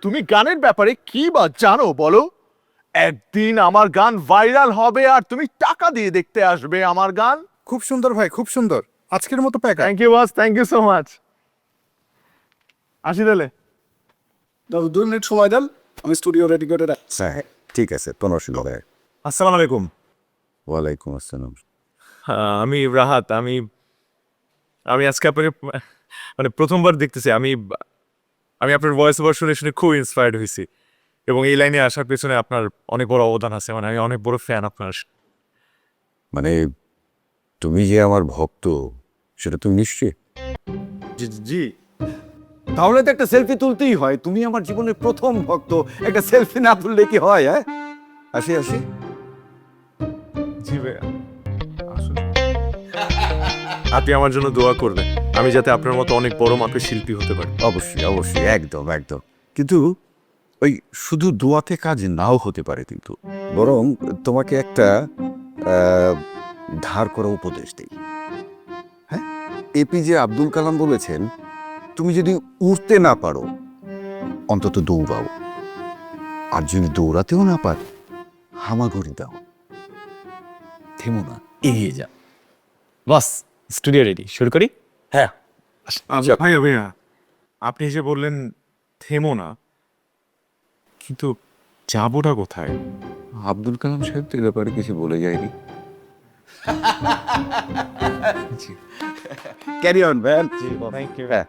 তুমি গানের ব্যাপারে কি বা জানো বলো? একদিন আমার গান ভাইরাল হবে আর তুমি টাকা দিয়ে দেখতে আসবে আমার গান। খুব সুন্দর ভাই, খুব সুন্দর। আজকের মতো pack. Thank you boss, thank you so much. আসি তাহলে। 2 মিনিট সময় দেন, আমি স্টুডিও রেডি করে রাখছি। হ্যাঁ ঠিক আছে, কোনো অসুবিধা নেই। আসসালামু আলাইকুম। ওয়ালাইকুম আসসালাম। আমি রাহাত। আমি আমি আজকে আপনাকে মানে প্রথমবার দেখতেছি। আমি আমি আপনার ভয়েস ওভার শুনে শুনে খুব ইন্সপায়ার্ড হয়েছি এবং এই লাইনে আসার পেছনে আপনার অনেক বড় অবদান আছে। মানে আমি অনেক বড় ফ্যান আপনার। মানে তুমি যে আমার ভক্ত সেটা তুমি নিশ্চিত? জি। তাহলে তো একটা সেলফি তুলতেই হয়। তুমি আমার জীবনের প্রথম ভক্ত, একটা সেলফি না তুললে কি হয়? হ্যাঁ, আসি আসি। জি ভাইয়া। আপনি আমার জন্য দোয়া করবেন, আমি যাতে আপনার মতো অনেক বড় মাপের শিল্পী হতে পারি। অবশ্যই অবশ্যই, একদম একদম। কিন্তু ওই শুধু দোয়াতে কাজ নাও হতে পারে, কিন্তু বরং তোমাকে একটা ধার করা উপদেশ দিই। হ্যাঁ, এপিজে আব্দুল কালাম বলেছেন, তুমি যদি উড়তে না পারো অন্তত দৌড়াও, আর যদি দৌড়াতেও না পারো হামাগুড়ি দাও, থেমো না, এগিয়ে যা। বস, স্টুডিও রেডি, শুরু করি? হ্যাঁ। ভাইয়া ভাইয়া, আপনি যে বললেন থেমো না, কিন্তু যাবোটা কোথায়? আব্দুল কালাম সাহেব তো এ ব্যাপারে কিছু বলে যায়নি। Carry on man. Thank you. হ্যাঁ